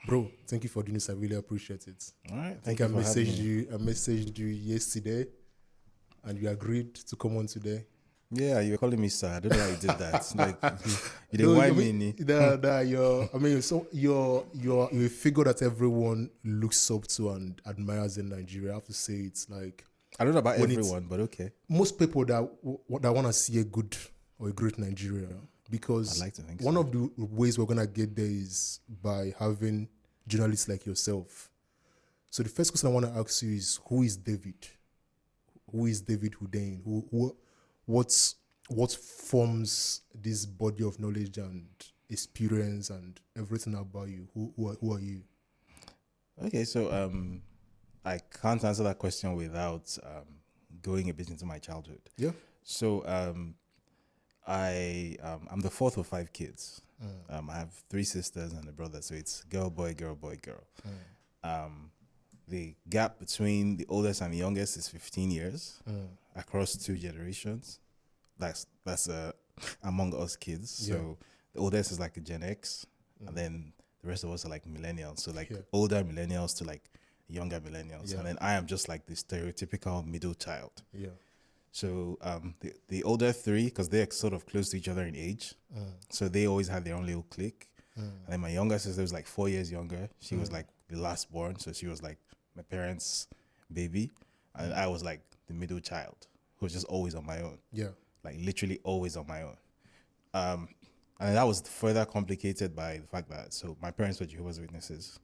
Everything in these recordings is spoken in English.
Bro, thank you for doing this. I really appreciate it. All right. I Thank think you for having me. I messaged you yesterday, and you agreed to come on today. Yeah, you were calling me sir. I don't know why you did that. Like, you didn't No, I whine mean, me. you're a figure that everyone looks up to and admires in Nigeria. I have to say, it's like I don't know about when it's everyone, but okay. most people that want to see a good or a great Nigeria, I'd because like to think one so. of the ways we're gonna get there is by having journalists like yourself. So the first question I want to ask you is, who is David? Who is David Hundeyin? What forms this body of knowledge and experience and everything about you? Who are you? Okay, so I can't answer that question without going a bit into my childhood. Yeah. So I'm the fourth of five kids. I have three sisters and a brother, so it's girl, boy, girl, boy, girl. The gap between the oldest and the youngest is 15 years across two generations. That's among us kids. So the oldest is like a Gen X, and then the rest of us are like millennials. So like older millennials to like younger millennials, and then I am just like the stereotypical middle child. Yeah. So the older three, because they're sort of close to each other in age, so they always had their own little clique. And then my younger sister was like 4 years younger. She was like the last born, so she was like my parents' baby, and I was like the middle child who was just always on my own. Yeah. Like literally always on my own. And that was further complicated by the fact that, so my parents were Jehovah's Witnesses.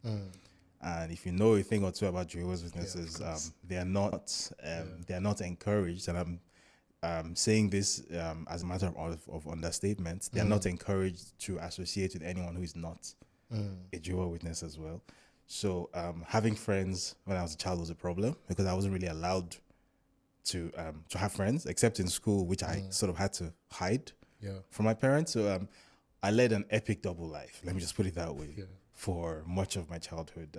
And if you know a thing or two about Jehovah's Witnesses, they are not encouraged. And I'm saying this as a matter of understatement. They are not encouraged to associate with anyone who is not a Jehovah's Witness as well. So having friends when I was a child was a problem because I wasn't really allowed to have friends except in school, which I sort of had to hide from my parents. So I led an epic double life. Let me just put it that way. For much of my childhood,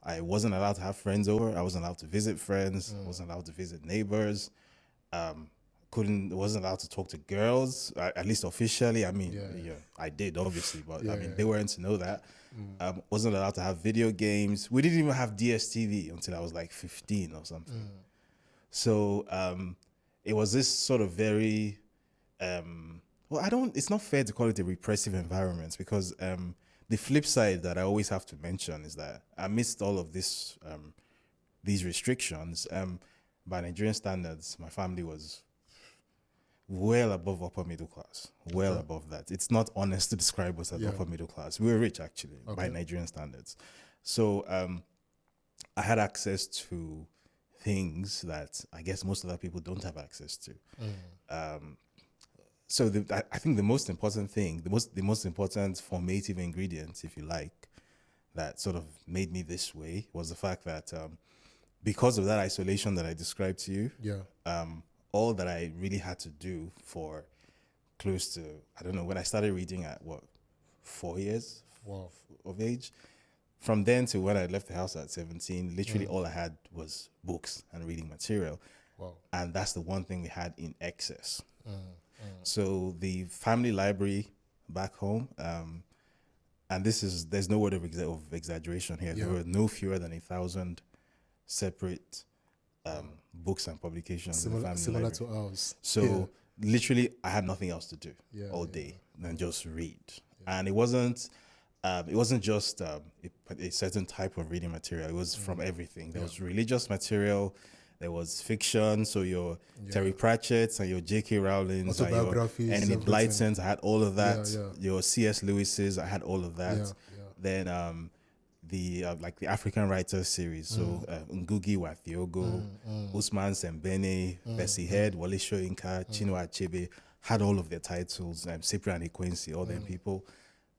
I wasn't allowed to have friends over. I wasn't allowed to visit friends. Wasn't allowed to visit neighbors. Wasn't allowed to talk to girls, at least officially. I mean, I did obviously, but I mean, they weren't to know that. Wasn't allowed to have video games. We didn't even have DSTV until I was like 15 or something. So it was this sort of very, it's not fair to call it a repressive environment because the flip side that I always have to mention is that amidst all of this, these restrictions, by Nigerian standards, my family was well above upper middle class, well above that. It's not honest to describe us as upper middle class. We were rich actually by Nigerian standards. So I had access to things that I guess most other people don't have access to. So I think the most important thing, the most important formative ingredient, if you like, that sort of made me this way was the fact that because of that isolation that I described to you, all that I really had to do for close to, I don't know, when I started reading at 4 years of age, from then to when I left the house at 17, literally all I had was books and reading material. And that's the one thing we had in excess. So the family library back home, and there's no word of exaggeration here. There were no fewer than 1,000 separate books and publications in the family Similar library. to ours. So literally, I had nothing else to do all day than just read. And it wasn't just a certain type of reading material. It was from everything. There was religious material. There was fiction, so your Terry Pratchett's and your J.K. Rowling's and your Enid Blyton's, I had all of that. Your C.S. Lewis's, I had all of that. Then the African Writers series, so Ngugi wa Thiong'o, Usman Sembene, Bessie Head, Wole Soyinka, Chinua Achebe, had all of their titles, Cyprian Ikwensi, all them people.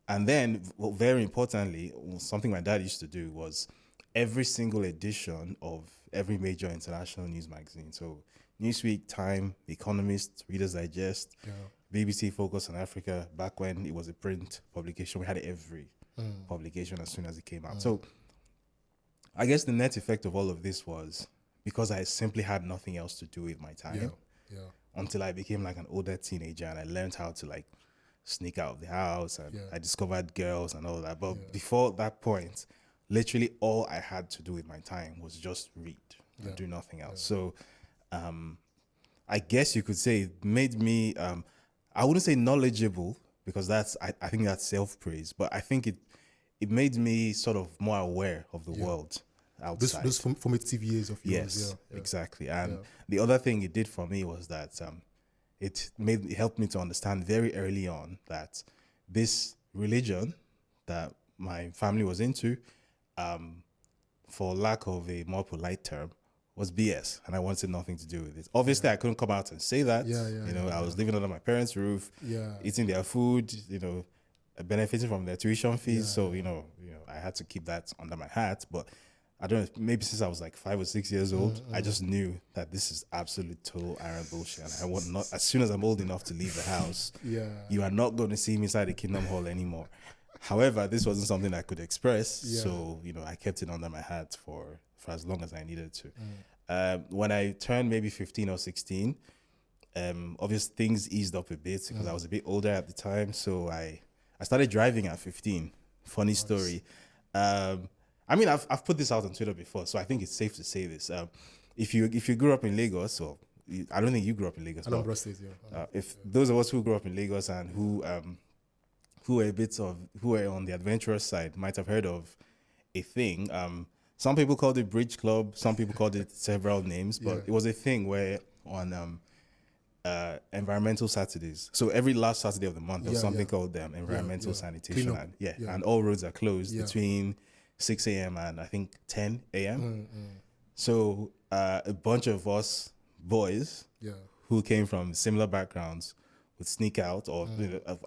And then, very importantly, something my dad used to do was every single edition of every major international news magazine. So Newsweek, Time, The Economist, Reader's Digest, BBC Focus on Africa, back when it was a print publication, we had every publication as soon as it came out. So I guess the net effect of all of this was because I simply had nothing else to do with my time until I became like an older teenager and I learned how to like sneak out of the house, and Yeah. I discovered girls and all that. But Yeah. before that point, literally all I had to do with my time was just read and Yeah. do nothing else. So I guess you could say it made me, I wouldn't say knowledgeable, because I think that's self-praise, but I think it made me sort of more aware of the world outside. Those formative years of yours. Yes, Yeah. exactly. And Yeah. the other thing it did for me was that it helped me to understand very early on that this religion that my family was into, for lack of a more polite term, was BS, and I wanted nothing to do with it. Obviously, I couldn't come out and say that. I was living under my parents' roof, eating their food, benefiting from their tuition fees. So I had to keep that under my hat. But I don't know, maybe since I was like 5 or 6 years old, I just knew that this is absolute total iron bullshit. And I want not, as soon as I'm old enough to leave the house, you are not going to see me inside the Kingdom Hall anymore. However, this wasn't something I could express, so I kept it under my hat for as long as I needed to. When I turned maybe 15 or 16, obviously things eased up a bit because I was a bit older at the time. So I started driving at 15. Funny story. I mean, I've put this out on Twitter before, so I think it's safe to say this. If you grew up in Lagos, or I don't think you grew up in Lagos. Anambra State, if those of us who grew up in Lagos and who were on the adventurous side might have heard of a thing. Some people called it Bridge Club. Some people called it several names, but it was a thing where on environmental Saturdays. So every last Saturday of the month, there's something called environmental sanitation, and all roads are closed between 6 a.m. and I think 10 a.m. So a bunch of us boys who came from similar backgrounds would sneak out, or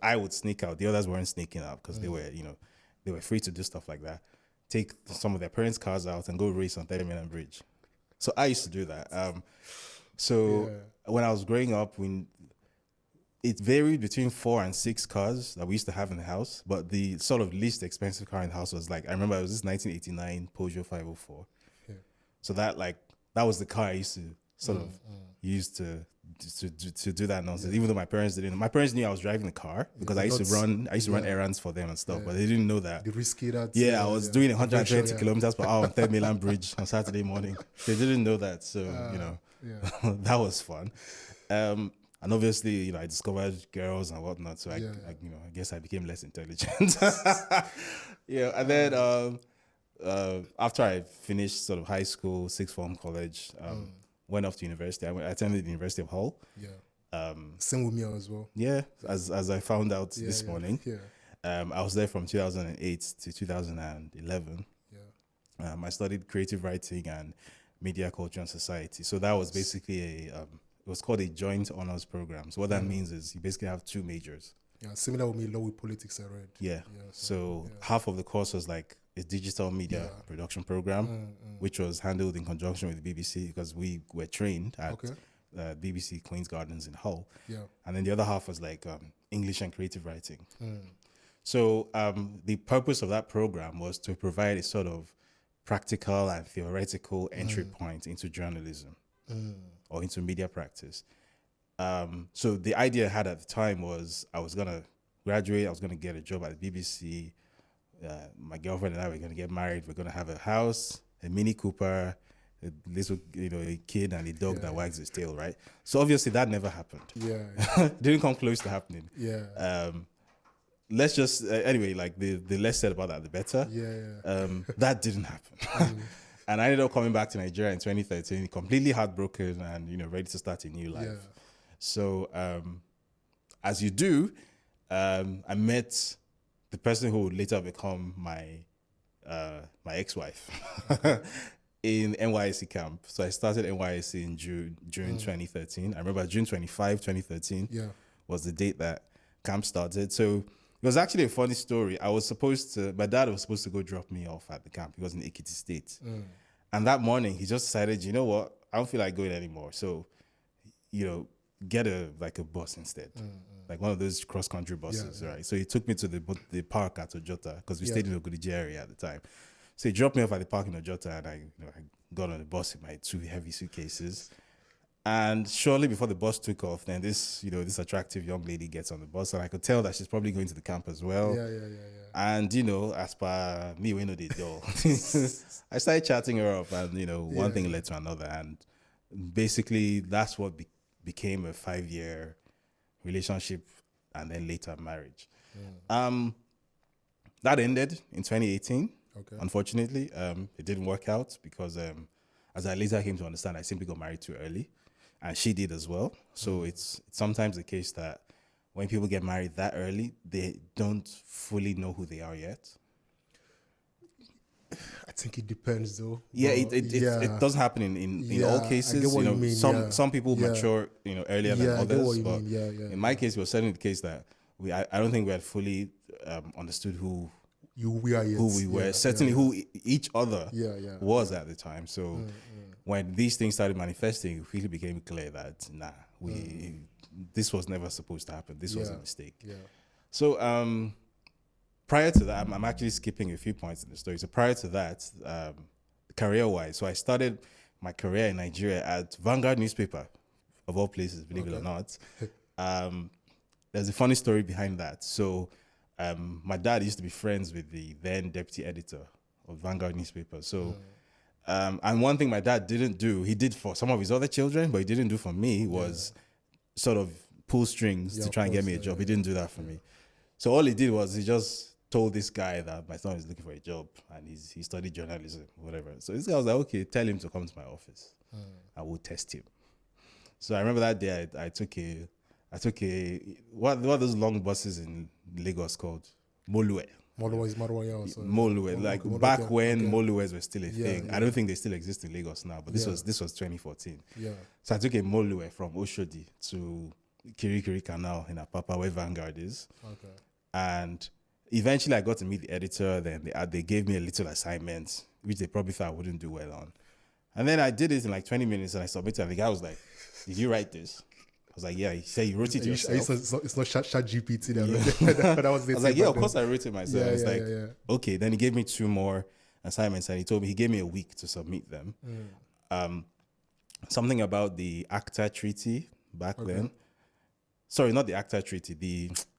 I would sneak out. The others weren't sneaking out because they were free to do stuff like that. Take some of their parents' cars out and go race on 30 Million Bridge. So I used to do that. When I was growing up, it varied between 4 and 6 cars that we used to have in the house, but the sort of least expensive car in the house was I remember it was this 1989 Peugeot 504. So that was the car I used to sort of use to do that nonsense. Even though my parents didn't. My parents knew I was driving the car because I used to run errands for them and stuff, but they didn't know that. The risky that. I was doing 120 kilometers per hour on 3rd Milan Bridge on Saturday morning. They didn't know that, so that was fun. And obviously, I discovered girls and whatnot, so I guess I became less intelligent. And then after I finished sort of high school, sixth form, college, went off to university. I attended the University of Hull. Same with me as well. As I found out this morning. I was there from 2008 to 2011. I studied creative writing and media culture and society. So that was basically it was called a joint honors program. So what that means is you basically have 2 majors. Similar with me, law with politics I read. So half of the course was like a digital media production program, which was handled in conjunction with the BBC because we were trained at BBC Queen's Gardens in Hull. And then the other half was like English and creative writing. So the purpose of that program was to provide a sort of practical and theoretical entry point into journalism or into media practice. So the idea I had at the time was I was going to graduate, I was going to get a job at the BBC. My girlfriend and I were going to get married. We're going to have a house, a Mini Cooper, a little, a kid and a dog that wags its tail, right? So obviously that never happened. Didn't come close to happening. Let's just, anyway, the less said about that, the better. That didn't happen. And I ended up coming back to Nigeria in 2013, completely heartbroken and, ready to start a new life. So as you do, I met the person who would later become my ex-wife in NYSC camp. So I started NYSC in June 2013. I remember June 25, 2013 was the date that camp started. So it was actually a funny story. My dad was supposed to go drop me off at the camp. He was in Ekiti State. And that morning, he just decided, you know what? I don't feel like going anymore. So, get a bus instead. Like one of those cross-country buses, right? So he took me to the park at Ojota because we stayed in the Ogudiji area at the time. So he dropped me off at the park in Ojota and I got on the bus with my 2 heavy suitcases. And shortly before the bus took off, then this attractive young lady gets on the bus, and I could tell that she's probably going to the camp as well. Yeah. And as per me, we know the door. I started chatting her up, and one thing led to another, and basically that's what became a 5-year relationship, and then later marriage. That ended in 2018. Okay. Unfortunately, it didn't work out because, as I later came to understand, I simply got married too early, and she did as well. So it's sometimes the case that when people get married that early, they don't fully know who they are yet. I think it depends, though. Yeah, it does happen in all cases. I get what you mean, some people mature earlier than others. I get what you but mean. In my case, it was certainly the case that I don't think we had fully understood who we were. Certainly who each other was at the time. So when these things started manifesting, it really became clear that this was never supposed to happen. This was a mistake. Yeah. So prior to that, I'm actually skipping a few points in the story. So prior to that, career-wise, so I started my career in Nigeria at Vanguard newspaper, of all places, believe it or not. There's a funny story behind that. So my dad used to be friends with the then deputy editor of Vanguard newspaper. So and one thing my dad didn't do, he did for some of his other children, but he didn't do for me, was sort of pull strings to try and get me a job. He didn't do that for me. So all he did was he just told this guy that my son is looking for a job, and he studied journalism, whatever. So this guy was like, okay, tell him to come to my office. I will test him. So I remember that day I took a what are those long buses in Lagos called? Moluwe. Moluwe. Like back when Moluwes were still a thing. I don't think they still exist in Lagos now, but this was 2014. Yeah. So I took a Moluwe from Oshodi to Kirikiri Canal in Apapa, where Vanguard is. Okay. And eventually I got to meet the editor. Then they gave me a little assignment, which they probably thought I wouldn't do well on. And then I did it in like 20 minutes, and I submitted. And the guy was like, "Did you write this?" I was like, "Yeah." He said, "You wrote it yourself." It's not chat GPT. That was I was like, "Yeah, of course I wrote it myself." I was like, "Okay." Then he gave me 2 more assignments, and he told me he gave me a week to submit them. Something about the ACTA treaty back then. Sorry, not the ACTA treaty.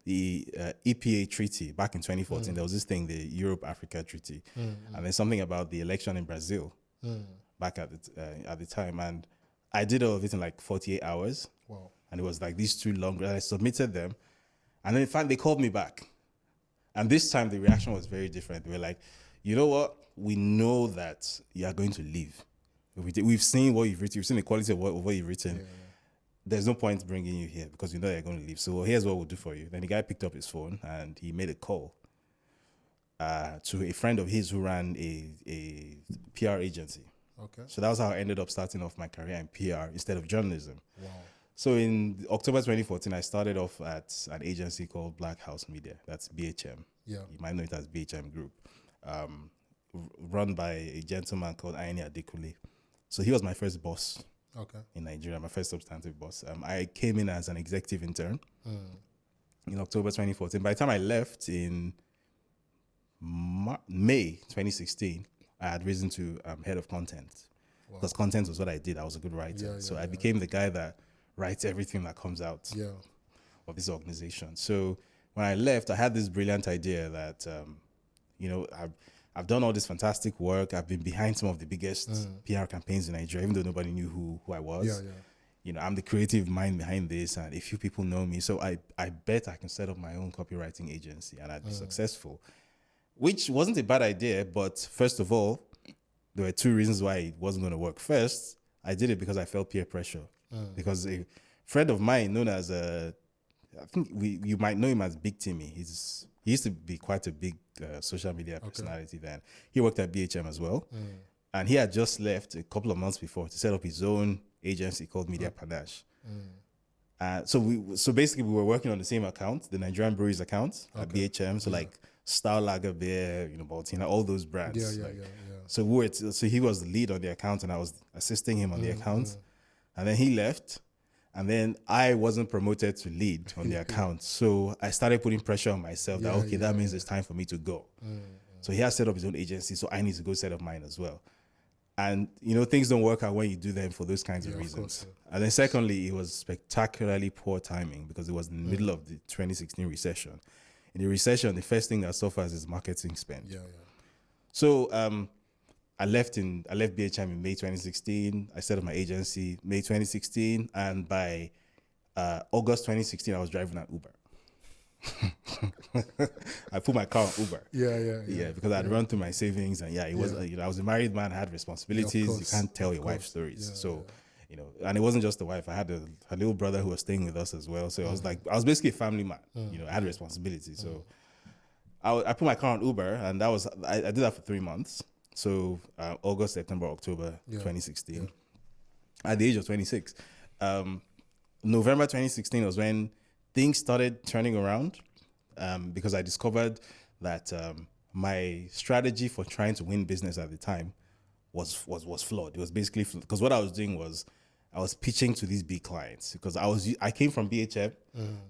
The EPA treaty back in 2014. There was this thing, the Europe-Africa treaty, and then something about the election in Brazil back at the time. And I did all of it in like 48 hours. Wow. And it was like these 2 long, and I submitted them. And then finally they called me back. And this time the reaction was very different. They were like, you know what? We know that you are going to leave. We've seen what you've written. We've seen the quality of what you've written. Yeah. There's no point bringing you here because we know you're going to leave. So here's what we'll do for you. Then the guy picked up his phone and he made a call to a friend of his who ran a PR agency. Okay. So that was how I ended up starting off my career in PR instead of journalism. Wow. So in October 2014, I started off at an agency called Black House Media. That's BHM. Yeah. You might know it as BHM Group. Run by a gentleman called Aini Adekule. So he was my first boss in Nigeria, my first substantive boss. I came in as an executive intern in October 2014. By the time I left in May 2016, I had risen to head of content. Because content was what I did. I was a good writer. So I became the guy that writes everything that comes out of this organization. So when I left, I had this brilliant idea that, I've done all this fantastic work. I've been behind some of the biggest PR campaigns in Nigeria, even though nobody knew who I was. I'm the creative mind behind this, and a few people know me. So I bet I can set up my own copywriting agency, and I'd be successful, which wasn't a bad idea. But first of all, there were 2 reasons why it wasn't going to work. First, I did it because I felt peer pressure. Because a friend of mine known as I think you might know him as Big Timmy. He used to be quite a big social media personality then. He worked at BHM as well. And he had just left a couple of months before to set up his own agency called Media Panache. So basically we were working on the same account, the Nigerian Breweries account at BHM. So like Star Lager Beer, Baltina, all those brands. So so he was the lead on the account and I was assisting him on the account. And then he left. And then I wasn't promoted to lead on the account. So I started putting pressure on myself that means it's time for me to go. So he has set up his own agency, so I need to go set up mine as well. And, things don't work out when you do them for those kinds of reasons. Course, yeah. And then secondly, it was spectacularly poor timing because it was in the middle of the 2016 recession. In the recession, the first thing that suffers is marketing spend. Yeah. So I left BHM in May 2016. I set up my agency May 2016. And by August 2016, I was driving an Uber. I put my car on Uber. Yeah. Because I'd run through my savings, and it was I was a married man, I had responsibilities. You can't tell your wife stories. And it wasn't just the wife. I had a little brother who was staying with us as well. So I was basically a family man. I had responsibilities. So I put my car on Uber, and I did that for 3 months. So August, September, October 2016. Yeah. At the age of 26, November 2016 was when things started turning around, because I discovered that my strategy for trying to win business at the time was flawed. It was basically because what I was doing was I was pitching to these big clients because I came from BHM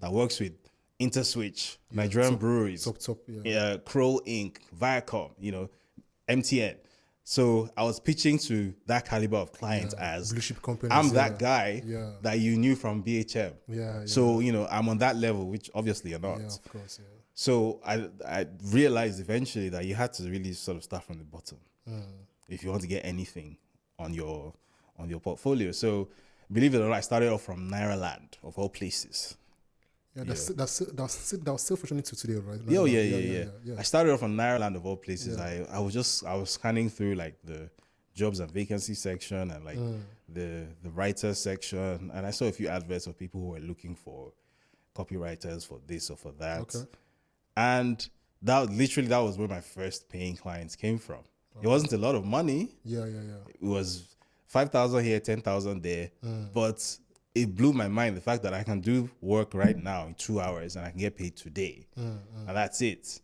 that works with Interswitch, Nigerian breweries, Kroll Inc., Viacom, MTN. So I was pitching to that caliber of clients as blue chip companies, I'm that guy that you knew from BHM. So, I'm on that level, which obviously you're not. Yeah, of course, yeah. So I realized eventually that you had to really sort of start from the bottom if you want to get anything on your portfolio. So believe it or not, I started off from Naira Land, of all places. Yeah, that's still fortunate to today, right? Yeah. I started off on Naira Land, of all places. Yeah. I was scanning through like the jobs and vacancy section and like the writer section, and I saw a few adverts of people who were looking for copywriters for this or for that. Okay. And that was where my first paying clients came from. Okay. It wasn't a lot of money. Yeah. It was 5,000 here, 10,000 there, but it blew my mind, the fact that I can do work right now in 2 hours and I can get paid today. And that's it.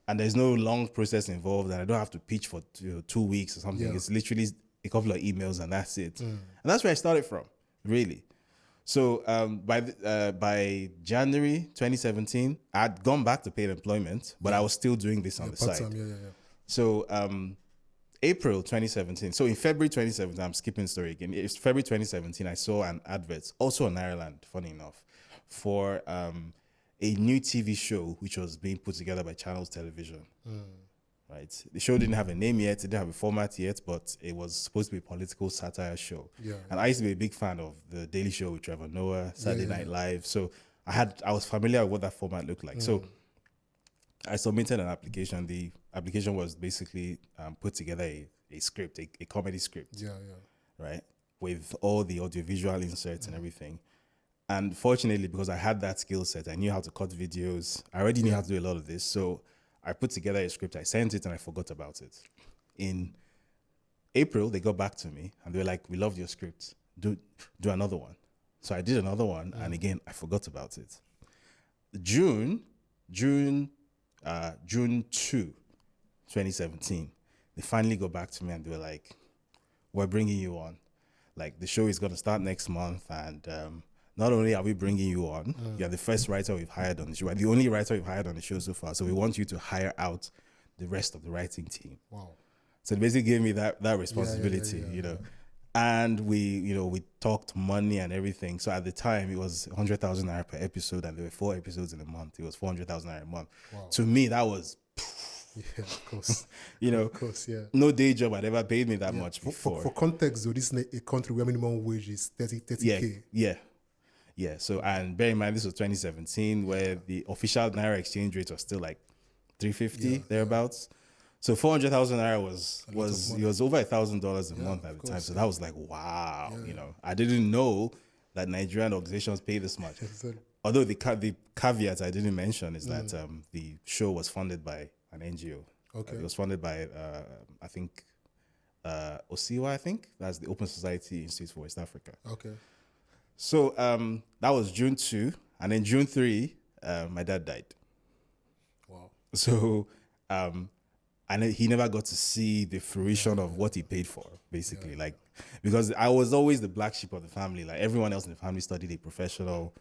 And there's no long process involved, and I don't have to pitch for 2 weeks or something. Yeah. It's literally a couple of emails and that's it. And that's where I started from, really. So by January 2017, I'd gone back to paid employment, but I was still doing this on the side. So April 2017. So in February 2017, I'm skipping the story again. It's February 2017. I saw an advert, also on Ireland, funny enough, for a new TV show which was being put together by Channels Television. Right. The show didn't have a name yet. It didn't have a format yet, but it was supposed to be a political satire show. Yeah. And I used to be a big fan of The Daily Show with Trevor Noah, Saturday Night Live. So I was familiar with what that format looked like. So I submitted an application. The application was basically put together a script, a comedy script. Right, with all the audiovisual inserts and everything. And fortunately, because I had that skill set, I knew how to cut videos. I already knew how to do a lot of this. So I put together a script. I sent it and I forgot about it. In April, they got back to me and they were like, "We loved your script. Do another one." So I did another one, and again, I forgot about it. June 2, 2017, they finally got back to me and they were like, "We're bringing you on. Like, the show is going to start next month, and not only are we bringing you on, you're the first writer we've hired on the show. You're the only writer we've hired on the show so far. So we want you to hire out the rest of the writing team." Wow. So they basically gave me that responsibility, And we talked money and everything. So at the time, it was 100,000 naira per episode, and there were 4 episodes in a month. It was 400,000 naira a month. Wow. To me, that was... Yeah, of course. Of course, yeah. No day job had ever paid me that much before. For context, though, this is a country where minimum wage is 30K. Yeah. So, and bear in mind, this was 2017, where the official naira exchange rate was still like 350 thereabouts. So 400,000 naira was over $1,000 a month at the time. So that was like, wow, I didn't know that Nigerian organizations pay this much. Although the caveat I didn't mention is that the show was funded by an NGO. Okay. It was funded by I think OSIWA. I think that's the Open Society Institute for West Africa. Okay. So that was June 2, and then June 3, my dad died. Wow. So and he never got to see the fruition of what he paid for, basically. Like, because I was always the black sheep of the family. Like, everyone else in the family studied a professional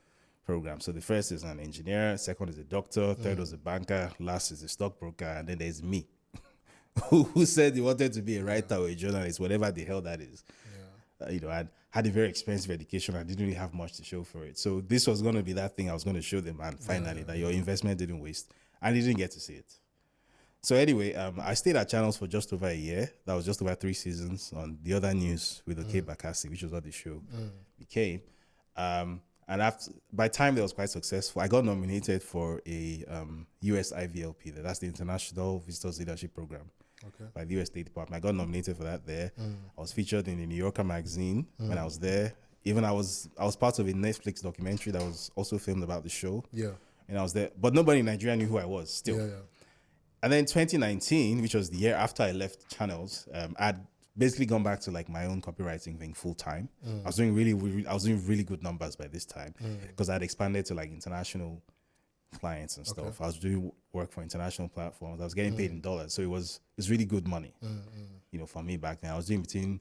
program. So the first is an engineer, second is a doctor, third was a banker, last is a stockbroker, and then there's me, who said he wanted to be a writer or a journalist, whatever the hell that is. And had a very expensive education. I didn't really have much to show for it. So this was going to be that thing I was going to show them, and finally, that your investment didn't waste. And he didn't get to see it. So anyway, I stayed at Channels for just over a year. That was just over 3 seasons on The Other News with Oke Bakassi, which was what the show became. And by the time it was quite successful, I got nominated for a US IVLP. That's the International Visitors Leadership Program by the US State Department. I got nominated for that there. I was featured in the New Yorker magazine when I was there. Even I was part of a Netflix documentary that was also filmed about the show. And I was there, but nobody in Nigeria knew who I was still. And then 2019, which was the year after I left Channels, I'd basically gone back to like my own copywriting thing full time. I was doing really good numbers by this time because I'd expanded to like international clients and stuff. I was doing work for international platforms. I was getting paid in dollars, so it's really good money. For me back then, I was doing between.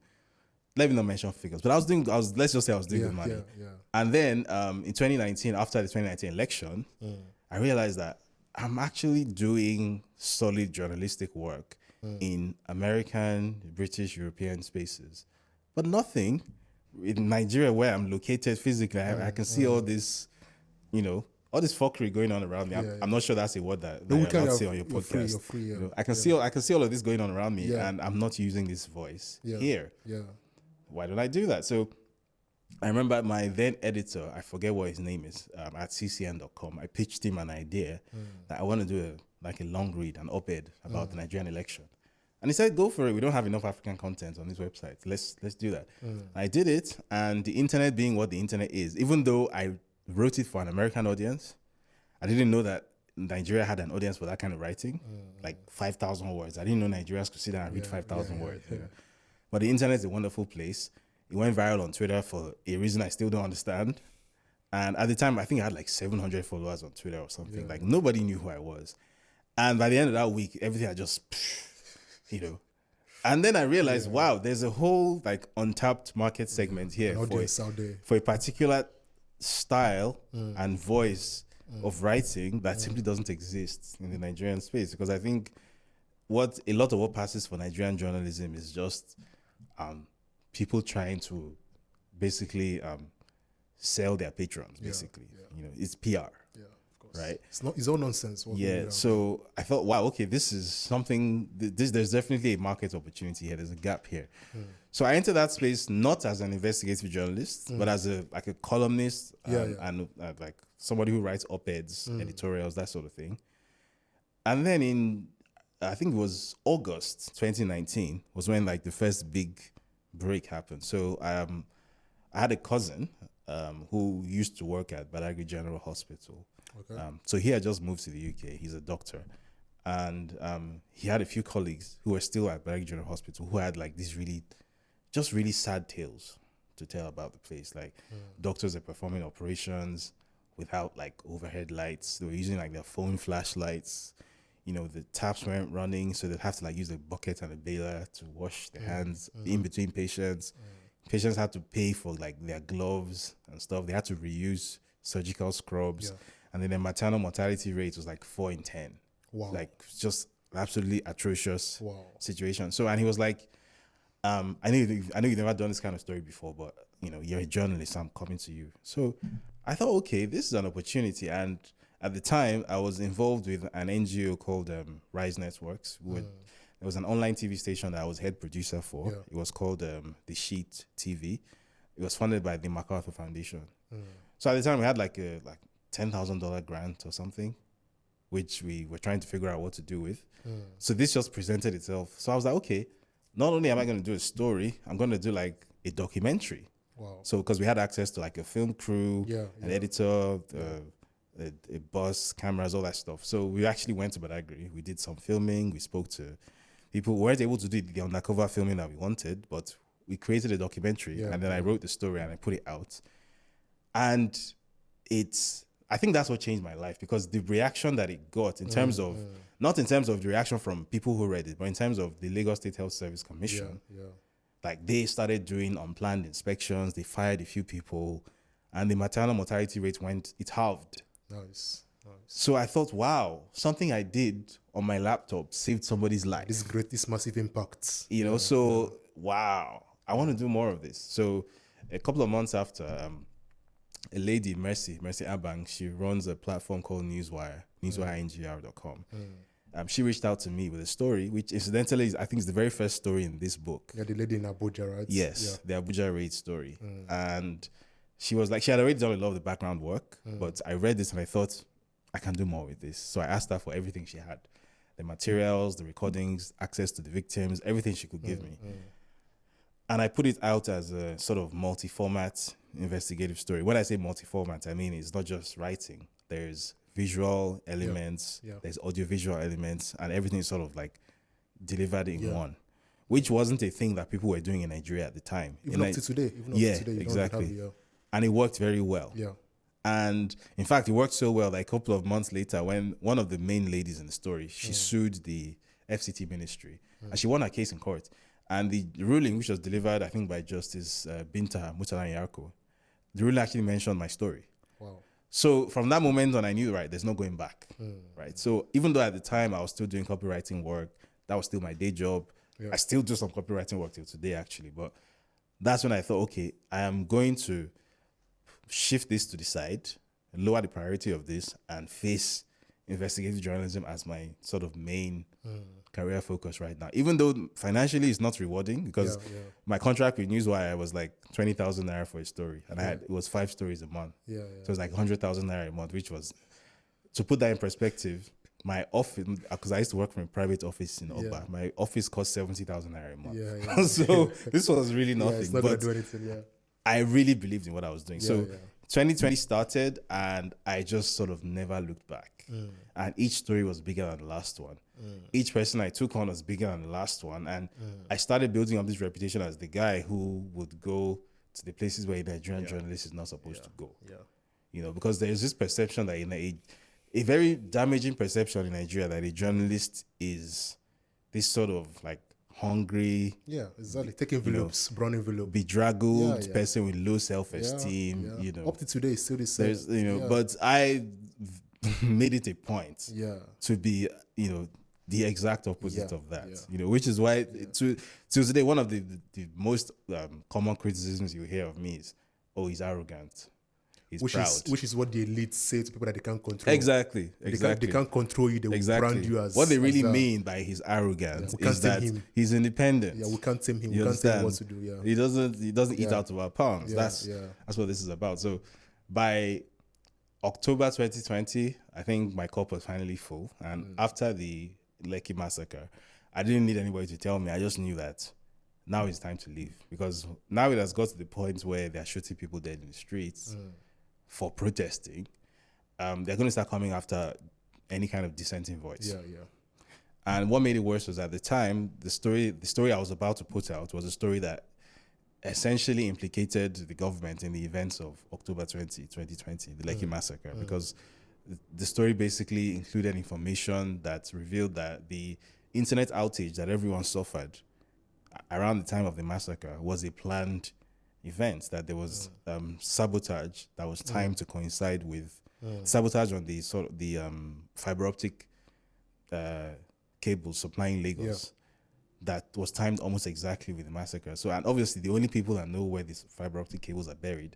Let me not mention figures, but let's just say I was doing good money. And then in 2019, after the 2019 election, I realized that I'm actually doing solid journalistic work in American, British, European spaces, but nothing in Nigeria where I'm located physically. I can see all this, all this fuckery going on around me. I'm not sure that's a word that you're allowed to say on your podcast. You're free, I can see all of this going on around me, and I'm not using this voice here. Why don't I do that? So I remember my then editor, I forget what his name is, at ccn.com. I pitched him an idea that I want to do a long read, an op-ed about the Nigerian election. And he said, go for it. We don't have enough African content on this website. Let's do that. I did it, and the internet being what the internet is, even though I wrote it for an American audience, I didn't know that Nigeria had an audience for that kind of writing, like 5,000 words. I didn't know Nigerians could sit down and read 5,000 words. But the internet is a wonderful place. It went viral on Twitter for a reason I still don't understand. And at the time, I think I had like 700 followers on Twitter or something. Like nobody knew who I was. And by the end of that week, everything had just, And then I realized, wow, there's a whole like untapped market segment here for a particular style and voice of writing that simply doesn't exist in the Nigerian space. Because I think a lot of what passes for Nigerian journalism is just people trying to basically sell their patrons, basically. It's PR. Of course. Right? It's all nonsense. So I thought, wow, okay, this is something, there's definitely a market opportunity here. There's a gap here. So I entered that space not as an investigative journalist, but as a columnist and like somebody who writes op-eds, editorials, that sort of thing. And then I think it was August 2019 was when like the first big break happened. So I had a cousin who used to work at Badagry General Hospital. So he had just moved to the UK. He's a doctor. And he had a few colleagues who were still at Badagry General Hospital who had like these really sad tales to tell about the place. Like doctors are performing operations without like overhead lights. They were using like their phone flashlights. The taps weren't running, so they'd have to like use a bucket and a baler to wash their hands in between patients. Patients had to pay for like their gloves and stuff. They had to reuse surgical scrubs. And then the maternal mortality rate was like 4 in 10. Wow. Like just absolutely atrocious situation. So, and he was like, I know you've never done this kind of story before, but you're a journalist, I'm coming to you. So I thought, okay, this is an opportunity. And at the time, I was involved with an NGO called Rise Networks. There was an online TV station that I was head producer for. It was called The Sheet TV. It was funded by the MacArthur Foundation. So at the time, we had like a $10,000 grant or something, which we were trying to figure out what to do with. So this just presented itself. So I was like, okay, not only am I going to do a story, I'm going to do like a documentary. So because we had access to like a film crew, an editor, a bus, cameras, all that stuff. So we actually went to Badagry. We did some filming. We spoke to people. We weren't able to do the undercover filming that we wanted, but we created a documentary. And then I wrote the story and I put it out. And I think that's what changed my life, because the reaction that it got in terms of, not in terms of the reaction from people who read it, but in terms of the Lagos State Health Service Commission, like they started doing unplanned inspections. They fired a few people and the maternal mortality rate it halved. Nice. So I thought, wow, something I did on my laptop saved somebody's life. This massive impact. Wow, I want to do more of this. So a couple of months after, a lady, Mercy Abang, she runs a platform called Newswire, newswirengr.com. She reached out to me with a story, which incidentally I think is the very first story in this book. Yeah, the lady in Abuja, right? Yes, the Abuja raid story. And she was like, she had already done a lot of the background work, but I read this and I thought, I can do more with this. So I asked her for everything she had, the materials, the recordings, access to the victims, everything she could give me. And I put it out as a sort of multi-format investigative story. When I say multi-format, I mean it's not just writing. There's visual elements, there's audiovisual elements, and everything is sort of like delivered in one, which wasn't a thing that people were doing in Nigeria at the time. Even up to today. Exactly. And it worked very well. Yeah. And in fact, it worked so well that a couple of months later, when one of the main ladies in the story, she sued the FCT ministry, and she won her case in court. And the ruling, which was delivered, I think, by Justice Binta Mutala-Nyarko, the ruling actually mentioned my story. Wow. So from that moment on, I knew, right, there's no going back, right? So even though at the time I was still doing copywriting work, that was still my day job. Yeah. I still do some copywriting work till today, actually. But that's when I thought, okay, I am going to shift this to the side, lower the priority of this, and face investigative journalism as my sort of main career focus right now. Even though financially it's not rewarding, because my contract with Newswire was like 20,000 naira for a story, and it was 5 stories a month. So it was like 100,000 naira a month, which was, to put that in perspective, my office, because I used to work from a private office in Oba, my office cost 70,000 naira a month. So this was really nothing. It's not gonna do anything, I really believed in what I was doing. 2020 started, and I just sort of never looked back. And each story was bigger than the last one. Each person I took on was bigger than the last one. And I started building up this reputation as the guy who would go to the places where a Nigerian journalist is not supposed to go. You know, because there's this perception that in a very damaging perception in Nigeria that a journalist is this sort of like hungry, exactly, take envelopes, brown envelope, bedraggled person with low self-esteem. You know, up to today, it's still the same. You know, but I made it a point to be, you know, the exact opposite of that. You know, which is why to today one of the most common criticisms you hear of me is, oh, he's arrogant. He's proud. Which is what the elites say to people that they can't control. Exactly. They can't control you. They will brand you as... What they really mean by his arrogance is that he's independent. We can't tame him. We can't tell him what to do. He doesn't eat out of our palms. That's what this is about. So by October 2020, I think my cup was finally full. And after the Lekki massacre, I didn't need anybody to tell me. I just knew that now it's time to leave. Because now it has got to the point where they're shooting people dead in the streets for protesting. They're going to start coming after any kind of dissenting voice. And what made it worse was at the time, the story I was about to put out was a story that essentially implicated the government in the events of October 2020, the Lekki massacre, because the story basically included information that revealed that the internet outage that everyone suffered around the time of the massacre was a planned event, that there was sabotage that was timed to coincide with sabotage on the fiber optic cables supplying Lagos that was timed almost exactly with the massacre. So, and obviously the only people that know where these fiber optic cables are buried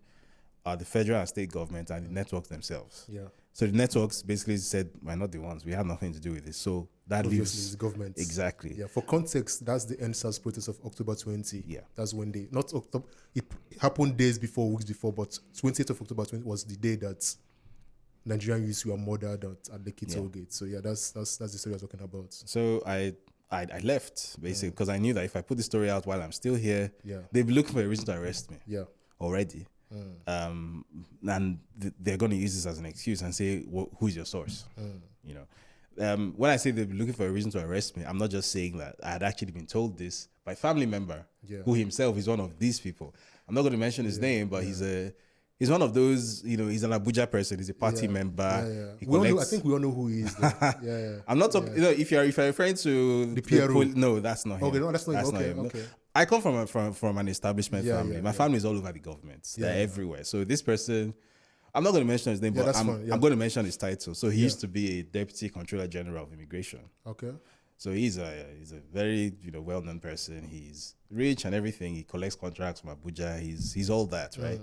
are the federal and state government and the networks themselves. So the networks basically said, we're not the ones, we had nothing to do with this. So that leaves the government. Exactly. For context, that's the NSAS protest of October 20. That's when they, not October, it happened days before, weeks before, but 28th of October 20 was the day that Nigerian youths were murdered at the toll gate. So that's the story I was talking about. So I left basically because I knew that if I put the story out while I'm still here, they'd be looking for a reason to arrest me. Already. And they're going to use this as an excuse and say, who's your source? You know, when I say they'll be looking for a reason to arrest me, I'm not just saying that. I had actually been told this by a family member who himself is one of these people. I'm not going to mention his name, but he's one of those, you know, he's an Abuja person. He's a party member. I think we all know who he is. I'm not talking, you know, if you're referring to the PRO. No, that's not him. Okay, no, that's not him. Okay. I come from an establishment family. My family is all over the government. They're everywhere. So this person I'm not going to mention his name, but that's I'm fine, going to mention his title. So he used to be a Deputy Controller General of Immigration. Okay. So he's a very well-known person. He's rich and everything. He collects contracts from Abuja. He's all that, right?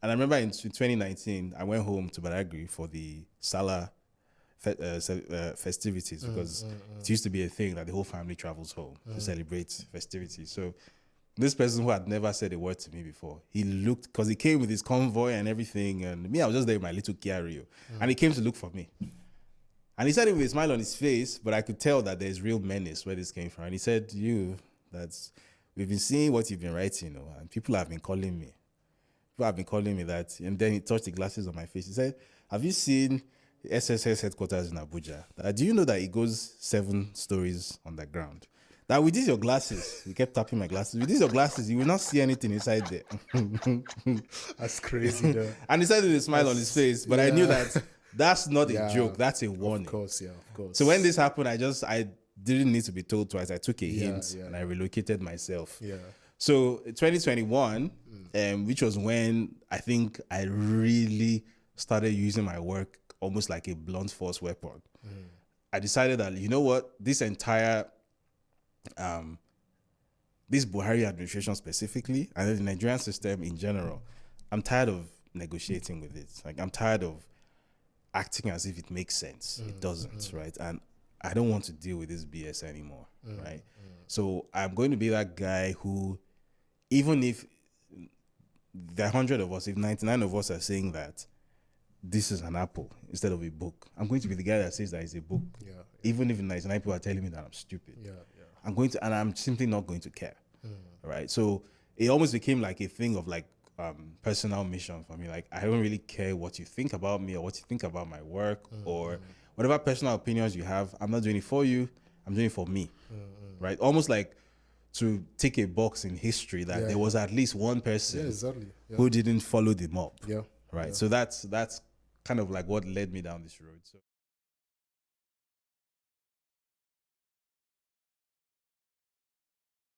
And I remember in 2019, I went home to Badagry for the Salah festivities because it used to be a thing that the whole family travels home to celebrate festivities. So this person who had never said a word to me before, he looked, because he came with his convoy and everything, and me, I was just there with my little Kia Rio, and he came to look for me. And he said it with a smile on his face, but I could tell that there's real menace where this came from. And he said, we've been seeing what you've been writing, and people have been calling me. People have been calling me that. And then he touched the glasses on my face. He said, have you seen SSS headquarters in Abuja? Do you know that it goes 7 stories underground? That with these your glasses, he kept tapping my glasses. With these your glasses, you will not see anything inside there. That's crazy, though. And he said with a smile on his face, but I knew that that's not a joke. That's a warning. Of course, yeah, of course. So when this happened, I didn't need to be told twice. I took a hint and I relocated myself. Yeah. So 2021, which was when I think I really started using my work almost like a blunt force weapon. I decided that, you know what, this entire this Buhari administration specifically, and the Nigerian system in general, I'm tired of negotiating with it. Like, I'm tired of acting as if it makes sense. It doesn't, right? And I don't want to deal with this BS anymore, right? So I'm going to be that guy who, even if there are 100 of us, if 99 of us are saying that this is an apple instead of a book, I'm going to be the guy that says that it's a book. Even if 99 people are telling me that I'm stupid. And I'm simply not going to care, right? So it almost became like a thing of like personal mission for me. Like, I don't really care what you think about me or what you think about my work or whatever personal opinions you have. I'm not doing it for you. I'm doing it for me, right? Almost like to tick a box in history that there was at least one person who didn't follow the mob, right? So that's kind of like what led me down this road. So.